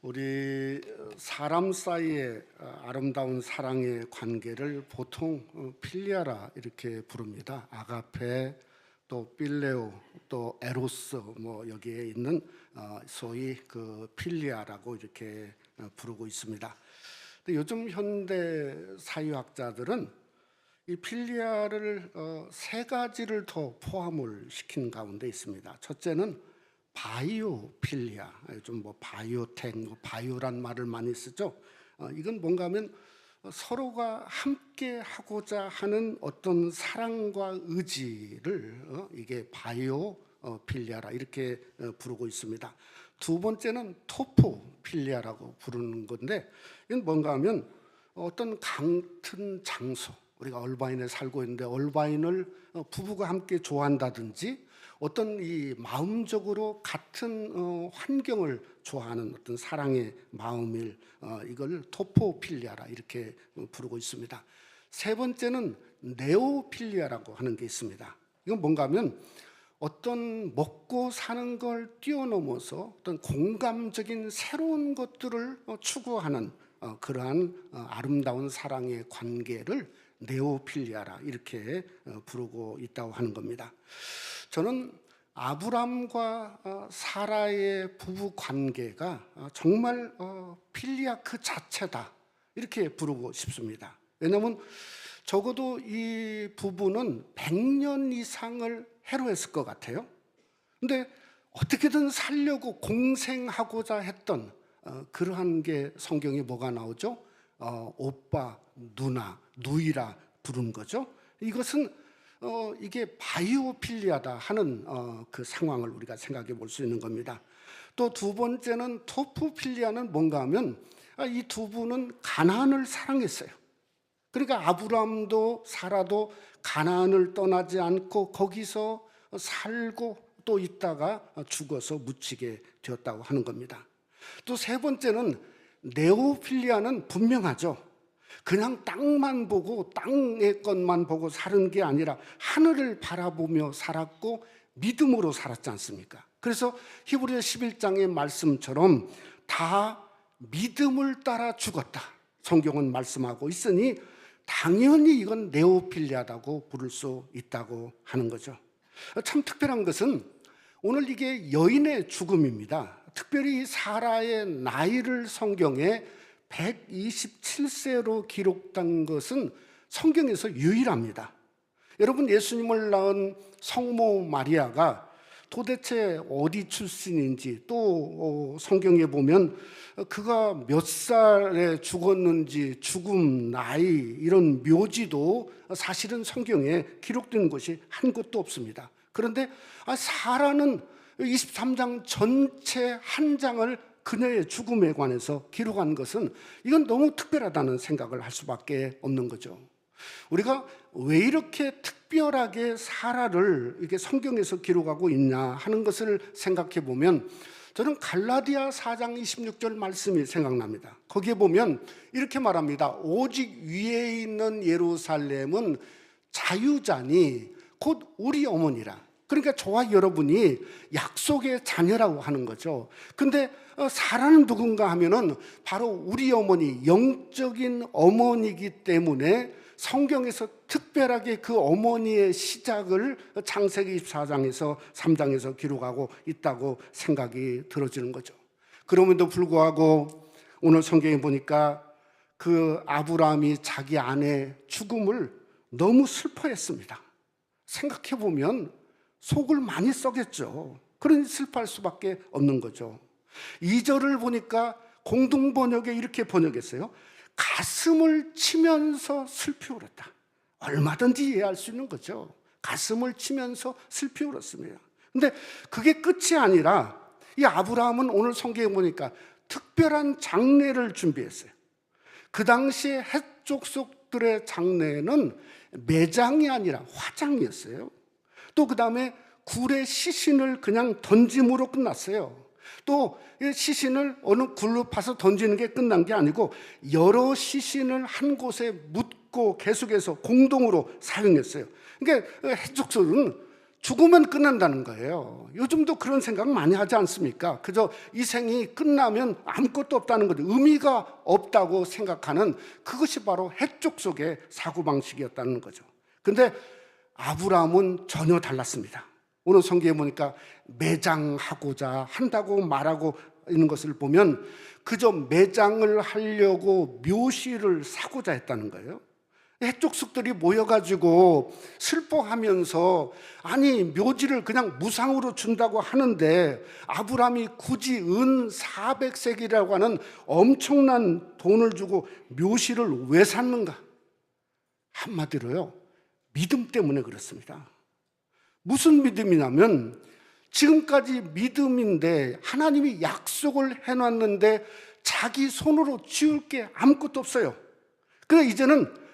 우리 사람 사이의 아름다운 사랑의 관계를 보통 필리아라 이렇게 부릅니다. 아가페, 또 필레오, 또 에로스, 뭐 여기에 있는 소위 그 필리아라고 이렇게 부르고 있습니다. 근데 요즘 현대 사유학자들은 이 필리아를 세 가지를 더 포함을 시킨 가운데 있습니다. 첫째는 바이오 필리아, 요즘 뭐 바이오텍, 바이오란 말을 많이 쓰죠. 이건 뭔가 하면 서로가 함께 하고자 하는 어떤 사랑과 의지를 이게 바이오 필리아라 이렇게 부르고 있습니다. 두 번째는 토포 필리아라고 부르는 건데, 이건 뭔가 하면 어떤 같은 장소, 우리가 얼바인에 살고 있는데 얼바인을 부부가 함께 좋아한다든지, 어떤 이 마음적으로 같은 환경을 좋아하는 어떤 사랑의 마음을 이걸 토포필리아라 이렇게 부르고 있습니다. 세 번째는 네오필리아라고 하는 게 있습니다. 이건 뭔가 하면 어떤 먹고 사는 걸 뛰어넘어서 어떤 공감적인 새로운 것들을 추구하는 그러한 아름다운 사랑의 관계를 네오필리아라 이렇게 부르고 있다고 하는 겁니다. 저는 아브람과 사라의 부부 관계가 정말 필리아 그 자체다 이렇게 부르고 싶습니다. 왜냐하면 적어도 이 부부는 100년 이상을 해로했을 것 같아요. 근데 어떻게든 살려고 공생하고자 했던 그러한 게 성경에 뭐가 나오죠? 오빠, 누나, 누이라 부른 거죠. 이것은 이게 바이오필리아다 하는 그 상황을 우리가 생각해 볼 수 있는 겁니다. 또 두 번째는 토프필리아는 뭔가 하면 이 두 분은 가나안을 사랑했어요. 그러니까 아브라함도 사라도 가나안을 떠나지 않고 거기서 살고 또 있다가 죽어서 묻히게 되었다고 하는 겁니다. 또 세 번째는 네오필리아는 분명하죠. 그냥 땅만 보고 땅의 것만 보고 사는 게 아니라 하늘을 바라보며 살았고 믿음으로 살았지 않습니까? 그래서 히브리서 11장의 말씀처럼 다 믿음을 따라 죽었다, 성경은 말씀하고 있으니 당연히 이건 네오필리아라고 부를 수 있다고 하는 거죠. 참 특별한 것은 오늘 이게 여인의 죽음입니다. 특별히 사라의 나이를 성경에 127세로 기록된 것은 성경에서 유일합니다. 여러분, 예수님을 낳은 성모 마리아가 도대체 어디 출신인지, 또 성경에 보면 그가 몇 살에 죽었는지, 죽음, 나이, 이런 묘지도 사실은 성경에 기록된 것이 한 곳도 없습니다. 그런데 사라는 23장 전체 한 장을 그녀의 죽음에 관해서 기록한 것은 이건 너무 특별하다는 생각을 할 수밖에 없는 거죠. 우리가 왜 이렇게 특별하게 사라를 이렇게 성경에서 기록하고 있냐 하는 것을 생각해 보면 저는 갈라디아 4장 26절 말씀이 생각납니다. 거기에 보면 이렇게 말합니다. 오직 위에 있는 예루살렘은 자유자니 곧 우리 어머니라. 그러니까 저와 여러분이 약속의 자녀라고 하는 거죠. 근데 사라는 누군가 하면은 바로 우리 어머니, 영적인 어머니이기 때문에 성경에서 특별하게 그 어머니의 시작을 창세기 24장에서 3장에서 기록하고 있다고 생각이 들어지는 거죠. 그럼에도 불구하고 오늘 성경에 보니까 그 아브라함이 자기 아내 죽음을 너무 슬퍼했습니다. 생각해 보면 속을 많이 썩였죠. 그러니 슬퍼할 수밖에 없는 거죠. 2절을 보니까 공동 번역에 이렇게 번역했어요. 가슴을 치면서 슬피 울었다. 얼마든지 이해할 수 있는 거죠. 가슴을 치면서 슬피 울었습니다. 근데 그게 끝이 아니라 이 아브라함은 오늘 성경에 보니까 특별한 장례를 준비했어요. 그 당시에 헷족속들의 장례는 매장이 아니라 화장이었어요. 또 그 다음에 굴에 시신을 그냥 던짐으로 끝났어요. 또 시신을 어느 굴로 파서 던지는 게 끝난 게 아니고 여러 시신을 한 곳에 묻고 계속해서 공동으로 사용했어요. 그러니까 해족설은 죽으면 끝난다는 거예요. 요즘도 그런 생각 많이 하지 않습니까? 그저 이 생이 끝나면 아무것도 없다는 거죠. 의미가 없다고 생각하는 그것이 바로 해쪽 속의 사고방식이었다는 거죠. 근데 아브라함은 전혀 달랐습니다. 오늘 성경에 보니까 매장하고자 한다고 말하고 있는 것을 보면 그저 매장을 하려고 묘실을 사고자 했다는 거예요. 해족숙들이 모여가지고 슬퍼하면서 아니 묘지를 그냥 무상으로 준다고 하는데 아브라함이 굳이 은 400세기라고 하는 엄청난 돈을 주고 묘실을 왜 샀는가? 한마디로요, 믿음 때문에 그렇습니다. 무슨 믿음이냐면 지금까지 믿음인데 하나님이 약속을 해놨는데 자기 손으로 지을 게 아무것도 없어요. 그래서 이제는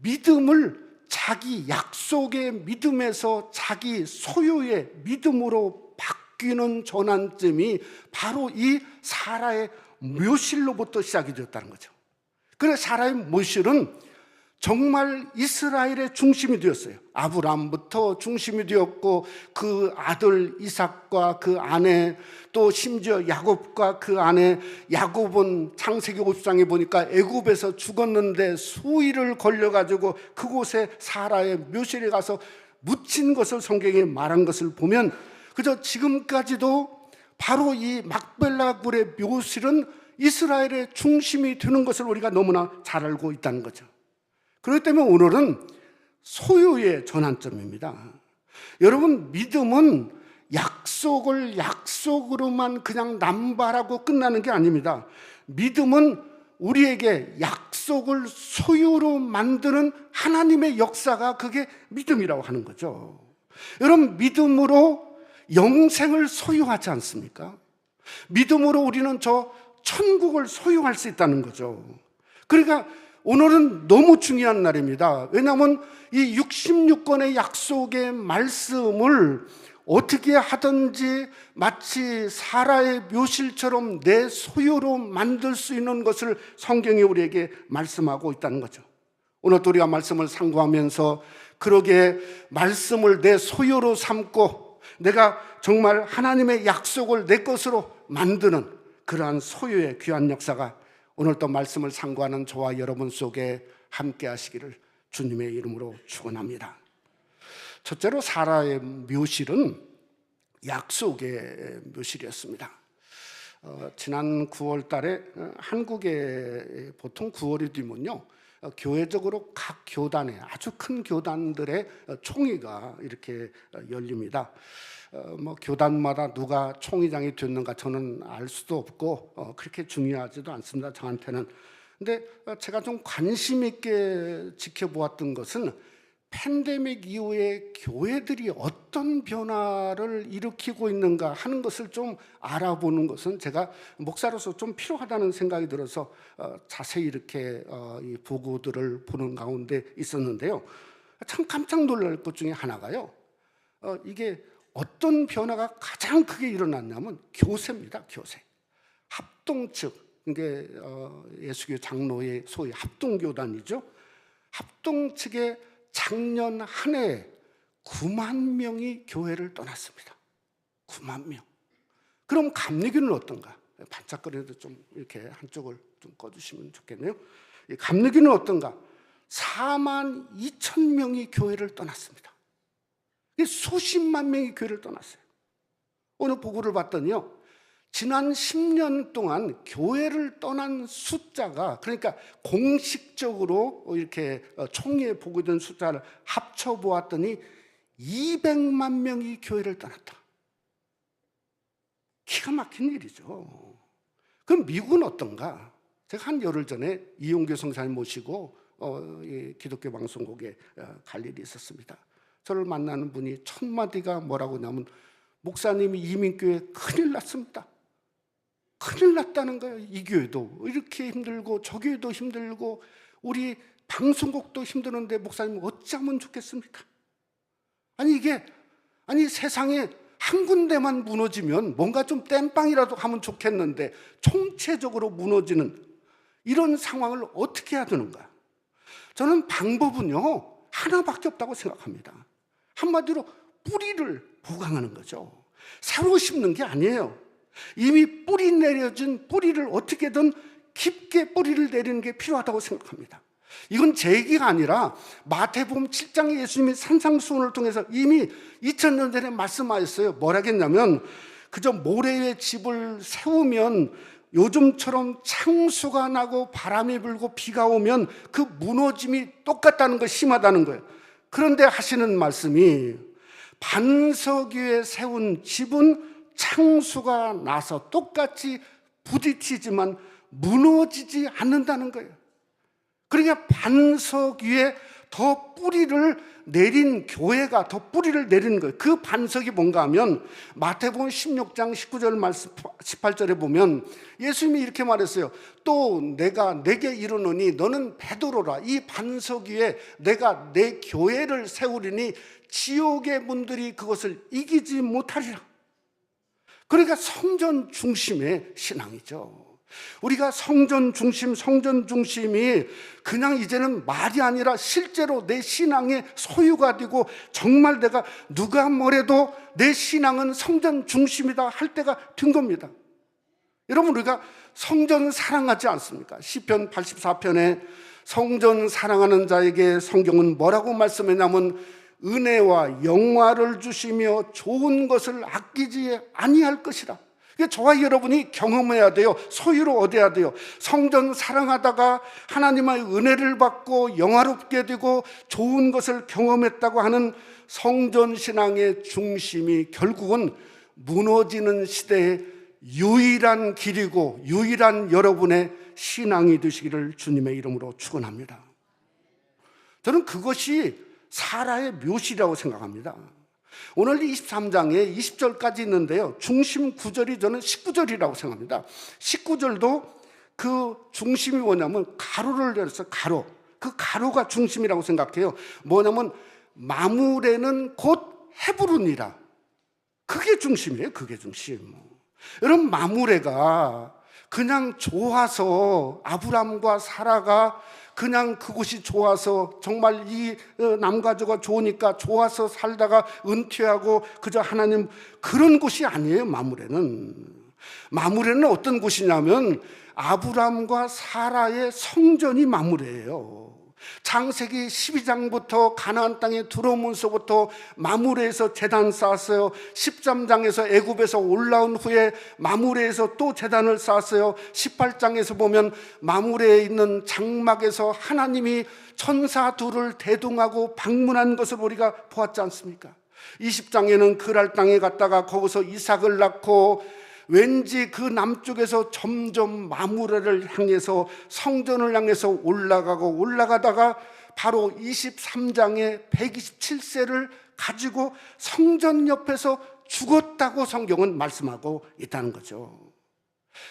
믿음을 자기 약속의 믿음에서 자기 소유의 믿음으로 바뀌는 전환점이 바로 이 사라의 묘실로부터 시작이 되었다는 거죠. 그래서 사라의 묘실은 정말 이스라엘의 중심이 되었어요. 아브라함부터 중심이 되었고 그 아들 이삭과 그 아내, 또 심지어 야곱과 그 아내, 야곱은 창세기 50장에 보니까 애굽에서 죽었는데 수일을 걸려가지고 그곳에 사라의 묘실에 가서 묻힌 것을 성경에 말한 것을 보면 그저 지금까지도 바로 이 막벨라 굴의 묘실은 이스라엘의 중심이 되는 것을 우리가 너무나 잘 알고 있다는 거죠. 그렇기 때문에 오늘은 소유의 전환점입니다. 여러분, 믿음은 약속을 약속으로만 그냥 남발하고 끝나는 게 아닙니다. 믿음은 우리에게 약속을 소유로 만드는 하나님의 역사가 그게 믿음이라고 하는 거죠. 여러분, 믿음으로 영생을 소유하지 않습니까? 믿음으로 우리는 저 천국을 소유할 수 있다는 거죠. 그러니까 오늘은 너무 중요한 날입니다. 왜냐하면 이 66권의 약속의 말씀을 어떻게 하든지 마치 사라의 묘실처럼 내 소유로 만들 수 있는 것을 성경이 우리에게 말씀하고 있다는 거죠. 오늘 또 우리가 말씀을 상고하면서 그러게 말씀을 내 소유로 삼고 내가 정말 하나님의 약속을 내 것으로 만드는 그러한 소유의 귀한 역사가 오늘 또 말씀을 상고하는 저와 여러분 속에 함께 하시기를 주님의 이름으로 축원합니다. 첫째로 사라의 묘실은 약속의 묘실이었습니다. 지난 9월 달에 한국에 보통 9월이 되면요, 교회적으로 각 교단에 아주 큰 교단들의 총회가 이렇게 열립니다. 교단마다 누가 총회장이 됐는가 저는 알 수도 없고 그렇게 중요하지도 않습니다, 저한테는. 근데 제가 좀 관심 있게 지켜보았던 것은 팬데믹 이후에 교회들이 어떤 변화를 일으키고 있는가 하는 것을 좀 알아보는 것은 제가 목사로서 좀 필요하다는 생각이 들어서 자세히 이렇게 이 보고들을 보는 가운데 있었는데요. 참 깜짝 놀랄 것 중에 하나가요, 이게 어떤 변화가 가장 크게 일어났냐면 교세입니다. 교세. 합동 측, 이게 예수교 장로의 소위 합동교단이죠. 합동 측에 작년 한 해에 9만 명이 교회를 떠났습니다. 9만 명. 그럼 감리교는 어떤가? 반짝거리도 좀 이렇게 한쪽을 좀 꺼주시면 좋겠네요. 감리교는 어떤가? 4만 2천 명이 교회를 떠났습니다. 수십만 명이 교회를 떠났어요. 오늘 보고를 봤더니요, 지난 10년 동안 교회를 떠난 숫자가, 그러니까 공식적으로 이렇게 총회에 보고된 숫자를 합쳐보았더니 200만 명이 교회를 떠났다. 기가 막힌 일이죠. 그럼 미국은 어떤가? 제가 한 열흘 전에 이용규 성사님 모시고 기독교 방송국에 갈 일이 있었습니다. 저를 만나는 분이 첫 마디가 뭐라고 하냐면, 목사님이 이민교회 큰일 났습니다. 큰일 났다는 거예요. 이 교회도 이렇게 힘들고 저 교회도 힘들고 우리 방송국도 힘드는데 목사님 어찌하면 좋겠습니까? 아니 세상에 한 군데만 무너지면 뭔가 좀 땜빵이라도 하면 좋겠는데 총체적으로 무너지는 이런 상황을 어떻게 해야 되는가? 저는 방법은요 하나밖에 없다고 생각합니다. 한마디로 뿌리를 보강하는 거죠. 새로 심는 게 아니에요. 이미 뿌리 내려진 뿌리를 어떻게든 깊게 뿌리를 내리는 게 필요하다고 생각합니다. 이건 제 얘기가 아니라 마태복음 7장에 예수님이 산상수훈을 통해서 이미 2000년 전에 말씀하셨어요. 뭐라겠냐면 그저 모래 위에 집을 세우면 요즘처럼 창수가 나고 바람이 불고 비가 오면 그 무너짐이 똑같다는 거, 심하다는 거예요. 그런데 하시는 말씀이 반석 위에 세운 집은 창수가 나서 똑같이 부딪히지만 무너지지 않는다는 거예요. 그러니까 반석 위에 더 뿌리를 내린 교회가 더 뿌리를 내리는 거예요. 그 반석이 뭔가 하면 마태복음 16장 19절 말씀 18절에 보면 예수님이 이렇게 말했어요. 또 내가 내게 이르노니 너는 베드로라. 이 반석 위에 내가 내 교회를 세우리니 지옥의 문들이 그것을 이기지 못하리라. 그러니까 성전 중심의 신앙이죠. 우리가 성전 중심이 그냥 이제는 말이 아니라 실제로 내 신앙의 소유가 되고 정말 내가 누가 뭐래도 내 신앙은 성전 중심이다 할 때가 된 겁니다. 여러분, 우리가 성전 사랑하지 않습니까? 시편 84편에 성전 사랑하는 자에게 성경은 뭐라고 말씀했냐면 은혜와 영화를 주시며 좋은 것을 아끼지 아니할 것이라. 저와 여러분이 경험해야 돼요. 소유로 얻어야 돼요. 성전 사랑하다가 하나님의 은혜를 받고 영화롭게 되고 좋은 것을 경험했다고 하는 성전 신앙의 중심이 결국은 무너지는 시대의 유일한 길이고 유일한 여러분의 신앙이 되시기를 주님의 이름으로 축원합니다. 저는 그것이 사라의 묘시라고 생각합니다. 오늘 23장에 20절까지 있는데요, 중심 구절이 저는 19절이라고 생각합니다. 19절도 그 중심이 뭐냐면 가로를 내려서 가로, 그 가로가 중심이라고 생각해요. 뭐냐면 마무레는 곧 헤브론이라. 그게 중심이에요. 그게 중심. 여러분, 마무레가 그냥 좋아서 아브람과 사라가 그냥 그곳이 좋아서 정말 이 남가주가 좋으니까 좋아서 살다가 은퇴하고 그저 하나님, 그런 곳이 아니에요. 마무레는 어떤 곳이냐면 아브람과 사라의 성전이 마무레예요. 창세기 12장부터 가나안 땅에 들어오면서부터 마무레에서 제단 쌓았어요. 13장에서 애굽에서 올라온 후에 마무레에서 또 제단을 쌓았어요. 18장에서 보면 마무레에 있는 장막에서 하나님이 천사 둘을 대동하고 방문한 것을 우리가 보았지 않습니까? 20장에는 그랄 땅에 갔다가 거기서 이삭을 낳고 왠지 그 남쪽에서 점점 마무레를 향해서 성전을 향해서 올라가다가 바로 23장에 127세를 가지고 성전 옆에서 죽었다고 성경은 말씀하고 있다는 거죠.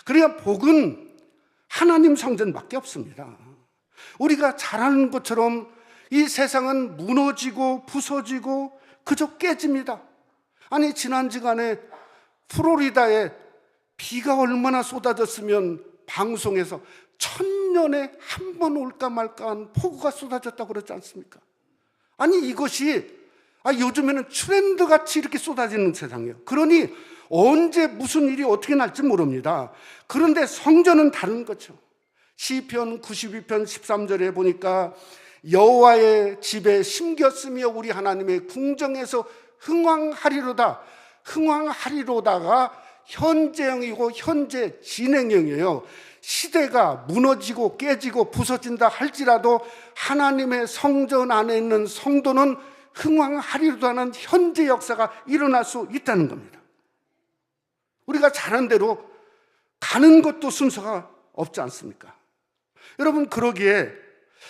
그러니까 복은 하나님 성전밖에 없습니다. 우리가 잘 아는 것처럼 이 세상은 무너지고 부서지고 그저 깨집니다. 아니, 지난주간에 플로리다에 비가 얼마나 쏟아졌으면 방송에서 1000년에 한 번 올까 말까한 폭우가 쏟아졌다고 그러지 않습니까? 아니, 이것이 요즘에는 트렌드같이 이렇게 쏟아지는 세상이에요. 그러니 언제 무슨 일이 어떻게 날지 모릅니다. 그런데 성전은 다른 거죠. 시편 92편 13절에 보니까 여호와의 집에 심겼으며 우리 하나님의 궁정에서 흥왕하리로다. 흥왕하리로다가 현재형이고 현재 진행형이에요. 시대가 무너지고 깨지고 부서진다 할지라도 하나님의 성전 안에 있는 성도는 흥왕하리로다는 현재 역사가 일어날 수 있다는 겁니다. 우리가 잘 아는 대로 가는 것도 순서가 없지 않습니까? 여러분, 그러기에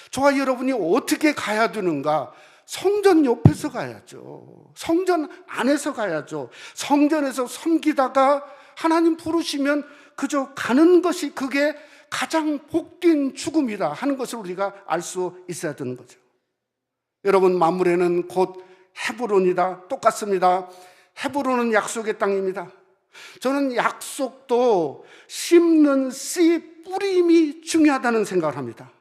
저와 여러분이 어떻게 가야 되는가? 성전 옆에서 가야죠. 성전 안에서 가야죠. 성전에서 섬기다가 하나님 부르시면 그저 가는 것이 그게 가장 복된 죽음이다 하는 것을 우리가 알 수 있어야 되는 거죠. 여러분, 마무레는 곧 헤브론이다. 똑같습니다. 헤브론은 약속의 땅입니다. 저는 약속도 심는 씨 뿌림이 중요하다는 생각을 합니다.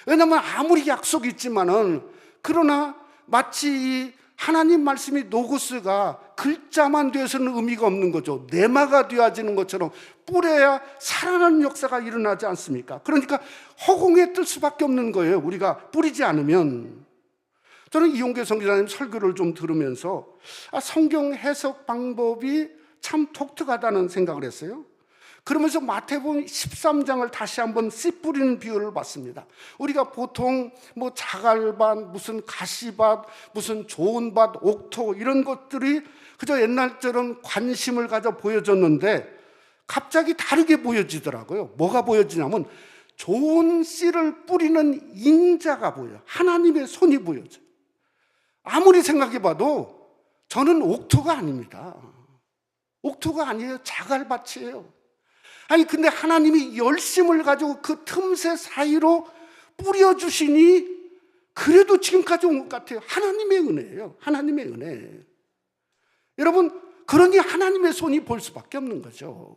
왜냐하면 아무리 약속이 있지만은 그러나 마치 이 하나님 말씀이 노고스가 글자만 되어서는 의미가 없는 거죠. 내마가 되어지는 것처럼 뿌려야 살아나는 역사가 일어나지 않습니까? 그러니까 허공에 뜰 수밖에 없는 거예요. 우리가 뿌리지 않으면. 저는 이용계 선교사님 설교를 좀 들으면서 성경 해석 방법이 참 독특하다는 생각을 했어요. 그러면서 마태복음 13장을 다시 한번 씨 뿌리는 비유를 봤습니다. 우리가 보통 뭐 자갈밭, 무슨 가시밭, 무슨 좋은 밭, 옥토 이런 것들이 그저 옛날처럼 관심을 가져 보여졌는데 갑자기 다르게 보여지더라고요. 뭐가 보여지냐면 좋은 씨를 뿌리는 인자가 보여요. 하나님의 손이 보여져요. 아무리 생각해봐도 저는 옥토가 아닙니다. 옥토가 아니에요. 자갈밭이에요. 아니 근데 하나님이 열심을 가지고 그 틈새 사이로 뿌려주시니 그래도 지금까지 온 것 같아요. 하나님의 은혜예요. 하나님의 은혜. 여러분, 그러니 하나님의 손이 볼 수밖에 없는 거죠.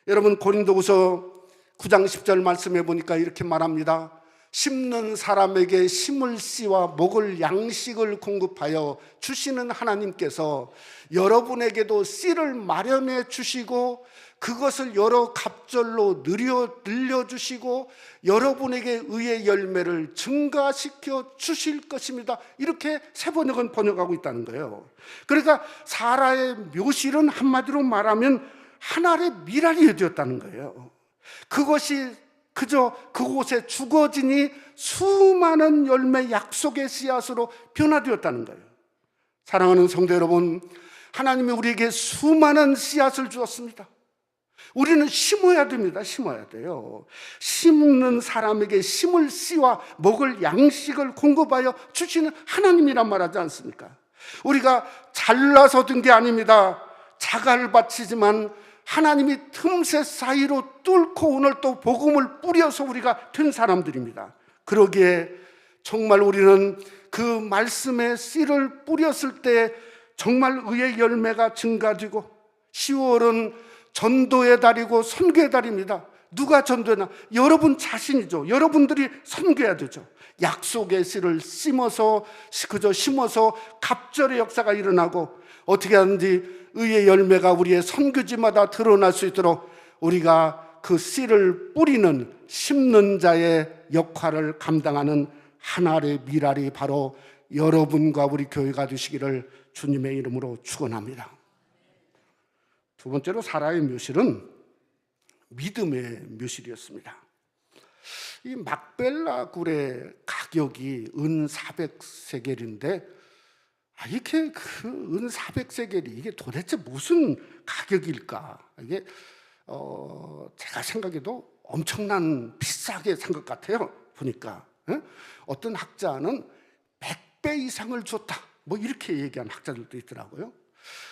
여러분, 고린도후서 9장 10절 말씀해 보니까 이렇게 말합니다. 심는 사람에게 심을 씨와 먹을 양식을 공급하여 주시는 하나님께서 여러분에게도 씨를 마련해 주시고 그것을 여러 갑절로 늘려주시고 여러분에게 의의 열매를 증가시켜 주실 것입니다. 이렇게 세 번역은 번역하고 있다는 거예요. 그러니까 사라의 묘실은 한마디로 말하면 하늘의 미랄이 되었다는 거예요. 그것이 그저 그곳에 죽어지니 수많은 열매 약속의 씨앗으로 변화되었다는 거예요. 사랑하는 성도 여러분, 하나님이 우리에게 수많은 씨앗을 주었습니다. 우리는 심어야 됩니다. 심어야 돼요. 심는 사람에게 심을 씨와 먹을 양식을 공급하여 주시는 하나님이란 말하지 않습니까? 우리가 잘나서 든 게 아닙니다. 자갈밭이지만 하나님이 틈새 사이로 뚫고 오늘 또 복음을 뿌려서 우리가 된 사람들입니다. 그러기에 정말 우리는 그 말씀의 씨를 뿌렸을 때 정말 의의 열매가 증가되고 10월은 전도의 달이고 선교의 달입니다. 누가 전도했나? 여러분 자신이죠. 여러분들이 선교해야 되죠. 약속의 씨를 심어서 갑절의 역사가 일어나고 어떻게 하는지 의의 열매가 우리의 선교지마다 드러날 수 있도록 우리가 그 씨를 뿌리는 심는 자의 역할을 감당하는 하나의 미랄이 바로 여러분과 우리 교회가 되시기를 주님의 이름으로 축원합니다. 두 번째로 사라의 묘실은 믿음의 묘실이었습니다. 이 막벨라 굴의 가격이 은 400세겔인데 이렇게 그 은 400세겔이 이게 도대체 무슨 가격일까? 이게 제가 생각해도 엄청난 비싸게 산 것 같아요. 보니까 어떤 학자는 100배 이상을 줬다. 뭐 이렇게 얘기한 학자들도 있더라고요.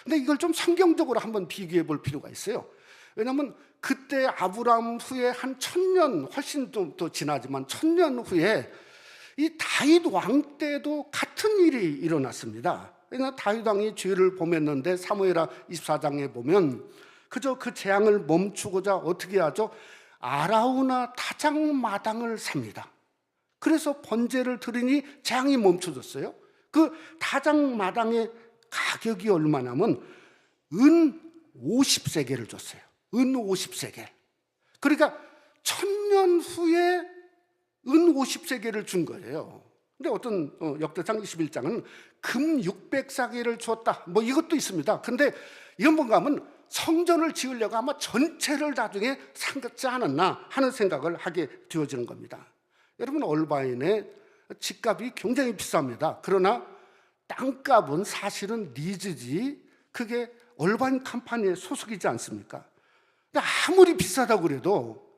근데 이걸 좀 성경적으로 한번 비교해 볼 필요가 있어요. 왜냐하면 그때 아브라함 후에 한 1000년 훨씬 좀 더 지나지만 1000년 후에 이 다윗 왕 때도 같은 일이 일어났습니다. 그러니까 다윗 왕이 죄를 범했는데 사무엘하 24장에 보면 그저 그 재앙을 멈추고자 어떻게 하죠? 아라우나 타작마당을 삽니다. 그래서 번제를 드리니 재앙이 멈춰졌어요. 그 타작마당의 가격이 얼마냐면 은 50세겔을 줬어요. 은 50세겔. 그러니까 1000년 후에 은 50세겔을 준 거예요. 근데 어떤 역대상 21장은 금 600세겔을 줬다. 뭐 이것도 있습니다. 근데 이건 뭔가 하면 성전을 지으려고 아마 전체를 나중에 삼겠지 않았나 하는 생각을 하게 되어지는 겁니다. 여러분, 얼바인의 집값이 굉장히 비쌉니다. 그러나 땅값은 사실은 리즈지 그게 얼바인 컴퍼니의 소속이지 않습니까? 근데 아무리 비싸다고 그래도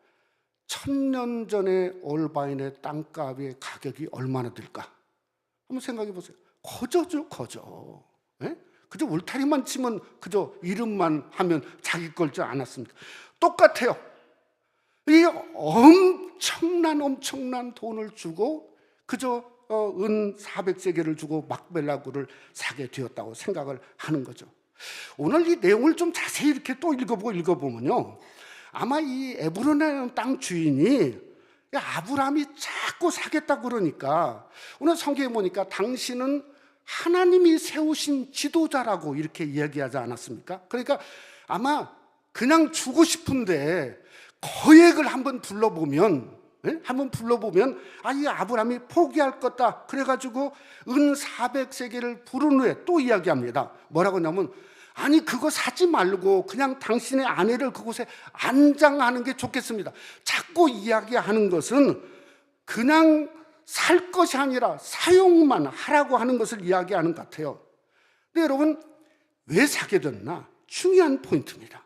1000년 전에 얼바인의 땅값의 가격이 얼마나 될까? 한번 생각해 보세요. 거저죠, 거저. 예? 그저 울타리만 치면 그저 이름만 하면 자기 걸 줄 않았습니다. 똑같아요. 이 엄청난 돈을 주고 그저 은 400세겔을 주고 막벨라굴을 사게 되었다고 생각을 하는 거죠. 오늘 이 내용을 좀 자세히 이렇게 또 읽어보면요, 아마 이 에브론이라는 땅 주인이 아브라함이 자꾸 사겠다고 그러니까 오늘 성경에 보니까 당신은 하나님이 세우신 지도자라고 이렇게 이야기하지 않았습니까? 그러니까 아마 그냥 주고 싶은데 거액을 한번 불러보면 이 아브라함이 포기할 거다. 그래가지고 은 400세겔을 부른 후에 또 이야기합니다. 뭐라고 하냐면, 아니 그거 사지 말고 그냥 당신의 아내를 그곳에 안장하는 게 좋겠습니다. 자꾸 이야기하는 것은 그냥 살 것이 아니라 사용만 하라고 하는 것을 이야기하는 것 같아요. 근데 여러분, 왜 사게 됐나? 중요한 포인트입니다.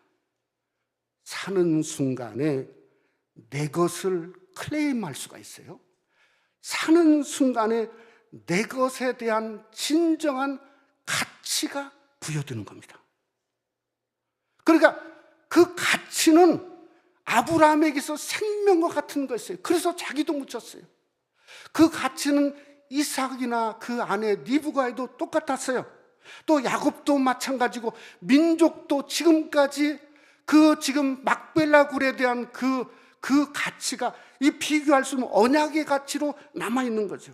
사는 순간에 내 것을 클레임할 수가 있어요. 사는 순간에 내 것에 대한 진정한 가치가 부여되는 겁니다. 그러니까 그 가치는 아브라함에게서 생명과 같은 것이에요. 그래서 자기도 묻혔어요. 그 가치는 이삭이나 그 아내 리브가에도 똑같았어요. 또 야곱도 마찬가지고, 민족도 지금까지 지금 막벨라 굴에 대한 그 가치가 이 비교할 수 없는 언약의 가치로 남아있는 거죠.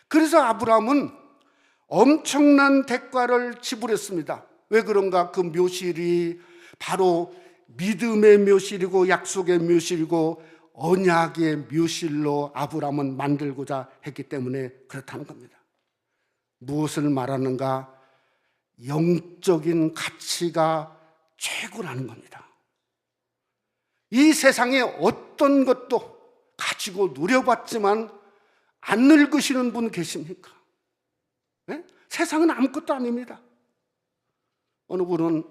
그래서 아브라함은 엄청난 대가를 지불했습니다. 왜 그런가? 그 묘실이 바로 믿음의 묘실이고 약속의 묘실이고 언약의 묘실로 아브라함은 만들고자 했기 때문에 그렇다는 겁니다. 무엇을 말하는가? 영적인 가치가 최고라는 겁니다. 이 세상에 어떤 것도 가지고 누려봤지만 안 늙으시는 분 계십니까? 네? 세상은 아무것도 아닙니다. 어느 분은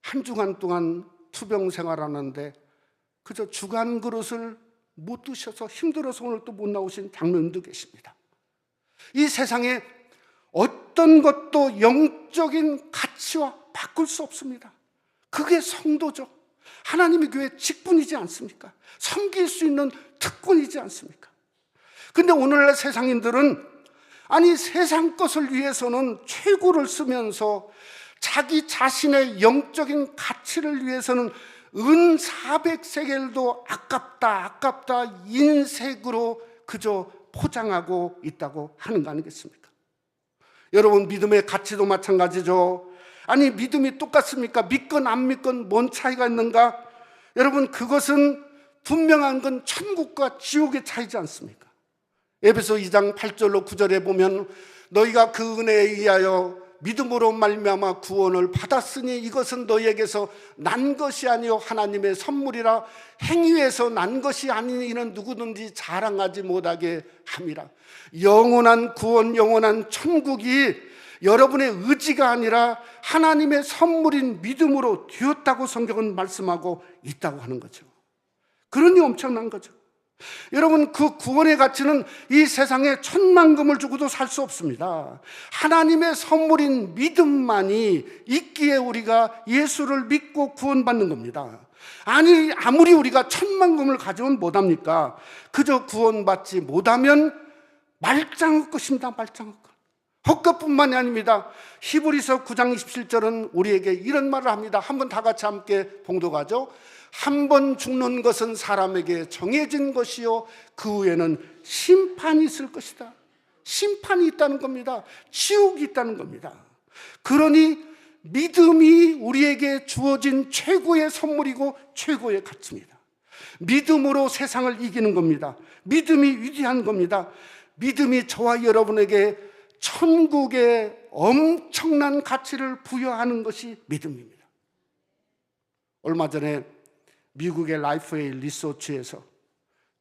한 주간 동안 투병 생활하는데 그저 주간 그릇을 못 드셔서 힘들어서 오늘 또 못 나오신 장로님도 계십니다. 이 세상에 어떤 것도 영적인 가치와 바꿀 수 없습니다. 그게 성도죠. 하나님의 교회 직분이지 않습니까? 섬길 수 있는 특권이지 않습니까? 근데 오늘날 세상인들은 아니 세상 것을 위해서는 최고를 쓰면서 자기 자신의 영적인 가치를 위해서는 은 400세겔도 아깝다 인색으로 그저 포장하고 있다고 하는 거 아니겠습니까? 여러분, 믿음의 가치도 마찬가지죠. 아니 믿음이 똑같습니까? 믿건 안 믿건 뭔 차이가 있는가? 여러분, 그것은 분명한 건 천국과 지옥의 차이지 않습니까? 에베소 2장 8절로 9절에 보면 너희가 그 은혜에 의하여 믿음으로 말미암아 구원을 받았으니 이것은 너희에게서 난 것이 아니요 하나님의 선물이라. 행위에서 난 것이 아니니 이는 누구든지 자랑하지 못하게 함이라. 영원한 구원, 영원한 천국이 여러분의 의지가 아니라 하나님의 선물인 믿음으로 되었다고 성경은 말씀하고 있다고 하는 거죠. 그러니 엄청난 거죠. 여러분, 그 구원의 가치는 이 세상에 천만금을 주고도 살 수 없습니다. 하나님의 선물인 믿음만이 있기에 우리가 예수를 믿고 구원받는 겁니다. 아니 아무리 우리가 천만금을 가져온 못합니까? 그저 구원받지 못하면 말짱할 것입니다. 말짱할 것. 헛것뿐만이 아닙니다. 히브리서 9장 27절은 우리에게 이런 말을 합니다. 한번 다 같이 함께 봉독하죠. 한 번 죽는 것은 사람에게 정해진 것이요 그 후에는 심판이 있을 것이다. 심판이 있다는 겁니다. 지옥이 있다는 겁니다. 그러니 믿음이 우리에게 주어진 최고의 선물이고 최고의 가치입니다. 믿음으로 세상을 이기는 겁니다. 믿음이 위대한 겁니다. 믿음이 저와 여러분에게 천국의 엄청난 가치를 부여하는 것이 믿음입니다. 얼마 전에 미국의 라이프웨이 리서치에서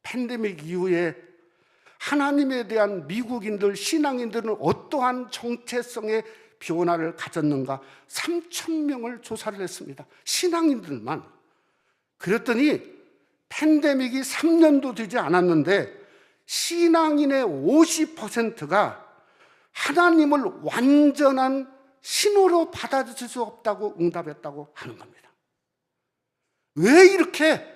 팬데믹 이후에 하나님에 대한 미국인들, 신앙인들은 어떠한 정체성의 변화를 가졌는가 3,000명을 조사를 했습니다. 신앙인들만. 그랬더니 팬데믹이 3년도 되지 않았는데 신앙인의 50%가 하나님을 완전한 신호로 받아들일 수 없다고 응답했다고 하는 겁니다. 왜 이렇게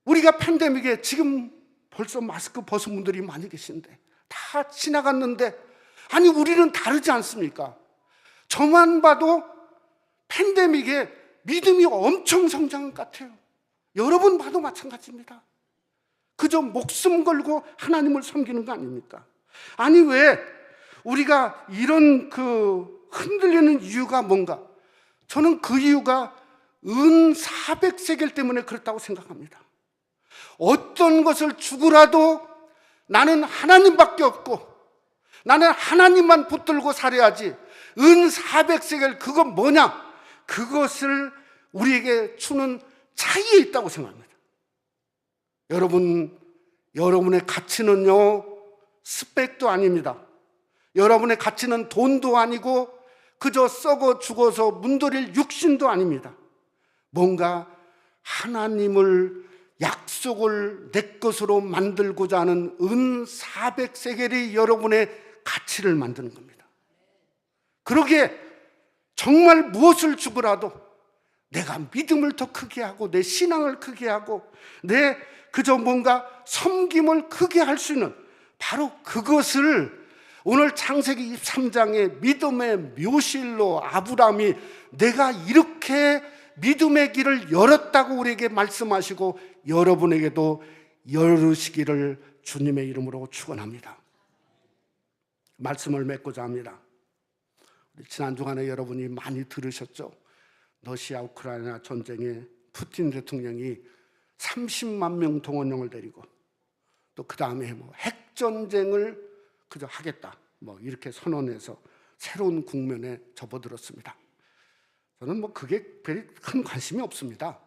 우리가 팬데믹에 지금 벌써 마스크 벗은 분들이 많이 계신데 다 지나갔는데 아니 우리는 다르지 않습니까? 저만 봐도 팬데믹에 믿음이 엄청 성장한 것 같아요. 여러분 봐도 마찬가지입니다. 그저 목숨 걸고 하나님을 섬기는 거 아닙니까? 아니 왜 우리가 이런 흔들리는 이유가 뭔가? 저는 그 이유가 은 400세겔 때문에 그렇다고 생각합니다. 어떤 것을 주고라도 나는 하나님밖에 없고 나는 하나님만 붙들고 살아야지. 은 400세겔 그건 뭐냐? 그것을 우리에게 주는 차이에 있다고 생각합니다. 여러분의 가치는요, 스펙도 아닙니다. 여러분의 가치는 돈도 아니고 그저 썩어 죽어서 문드릴 육신도 아닙니다. 뭔가 하나님을 약속을 내 것으로 만들고자 하는 은 400세겔이 여러분의 가치를 만드는 겁니다. 그러기에 정말 무엇을 주고라도 내가 믿음을 더 크게 하고 내 신앙을 크게 하고 내 그저 뭔가 섬김을 크게 할 수 있는 바로 그것을 오늘 창세기 23장의 믿음의 묘실로 아브라함이 내가 이렇게 믿음의 길을 열었다고 우리에게 말씀하시고 여러분에게도 열으시기를 주님의 이름으로 축원합니다. 말씀을 맺고자 합니다. 지난 주간에 여러분이 많이 들으셨죠? 러시아 우크라이나 전쟁에 푸틴 대통령이 30만 명 동원령을 내리고 또 그 다음에 핵전쟁을 그저 하겠다 이렇게 선언해서 새로운 국면에 접어들었습니다. 저는 그게 별로 큰 관심이 없습니다.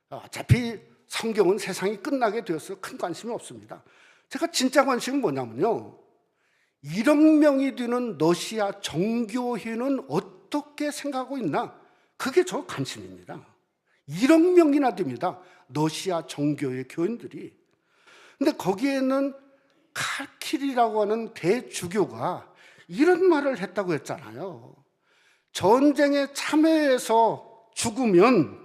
어차피 성경은 세상이 끝나게 되었어요. 큰 관심이 없습니다. 제가 진짜 관심은 뭐냐면요, 1억 명이 되는 러시아 정교회는 어떻게 생각하고 있나? 그게 저 관심입니다. 1억 명이나 됩니다. 러시아 정교회 교인들이. 근데 거기에는 칼킬이라고 하는 대주교가 이런 말을 했다고 했잖아요. 전쟁에 참여해서 죽으면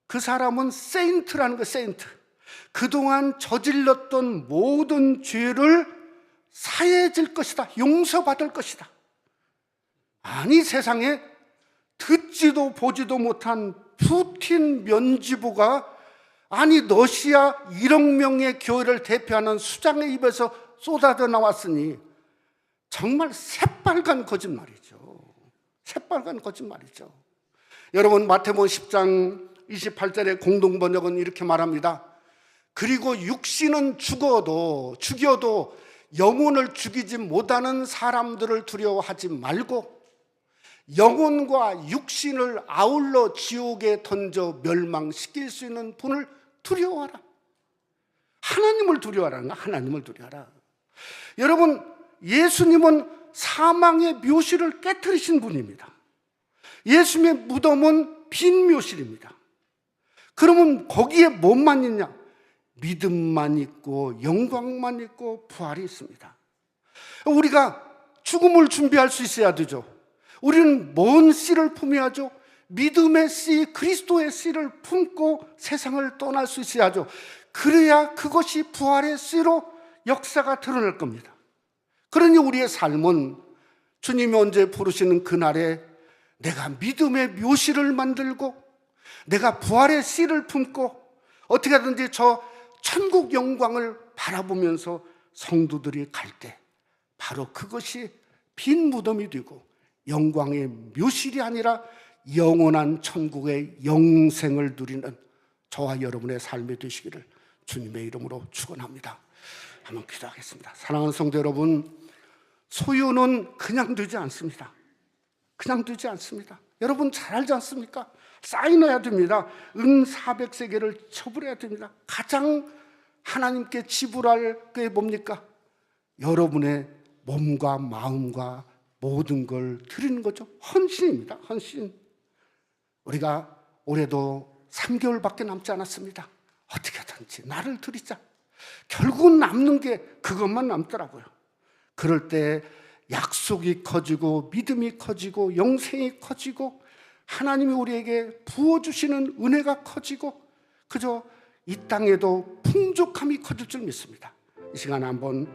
그 사람은 세인트라는 거예요. 세인트. 그동안 저질렀던 모든 죄를 사해질 것이다. 용서받을 것이다. 아니, 세상에 듣지도 보지도 못한 푸틴 면지부가 아니 러시아 1억 명의 교회를 대표하는 수장의 입에서 쏟아져 나왔으니 정말 새빨간 거짓말이죠. 새빨간 거짓말이죠. 여러분, 마태복음 10장 28절의 공동번역은 이렇게 말합니다. 그리고 육신은 죽여도 영혼을 죽이지 못하는 사람들을 두려워하지 말고 영혼과 육신을 아울러 지옥에 던져 멸망시킬 수 있는 분을 두려워하라. 하나님을 두려워하라. 하나님을 두려워하라. 여러분, 예수님은 사망의 묘실을 깨뜨리신 분입니다. 예수님의 무덤은 빈 묘실입니다. 그러면 거기에 뭐만 있냐? 믿음만 있고 영광만 있고 부활이 있습니다. 우리가 죽음을 준비할 수 있어야 되죠. 우리는 뭔 씨를 품어야죠? 믿음의 씨, 그리스도의 씨를 품고 세상을 떠날 수 있어야죠. 그래야 그것이 부활의 씨로 역사가 드러날 겁니다. 그러니 우리의 삶은 주님이 언제 부르시는 그날에 내가 믿음의 묘실을 만들고 내가 부활의 씨를 품고 어떻게 하든지 저 천국 영광을 바라보면서 성도들이 갈 때 바로 그것이 빈 무덤이 되고 영광의 묘실이 아니라 영원한 천국의 영생을 누리는 저와 여러분의 삶이 되시기를 주님의 이름으로 축원합니다. 한번 기도하겠습니다. 사랑하는 성도 여러분, 소유는 그냥 되지 않습니다. 그냥 되지 않습니다. 여러분 잘 알지 않습니까? 쌓여야 됩니다. 은 400세겔을 처분해야 됩니다. 가장 하나님께 지불할 게 뭡니까? 여러분의 몸과 마음과 모든 걸 드리는 거죠. 헌신입니다. 헌신. 우리가 올해도 3개월밖에 남지 않았습니다. 어떻게든지 나를 드리자. 결국은 남는 게 그것만 남더라고요. 그럴 때 약속이 커지고 믿음이 커지고 영생이 커지고 하나님이 우리에게 부어주시는 은혜가 커지고 그저 이 땅에도 풍족함이 커질 줄 믿습니다. 이 시간에 한번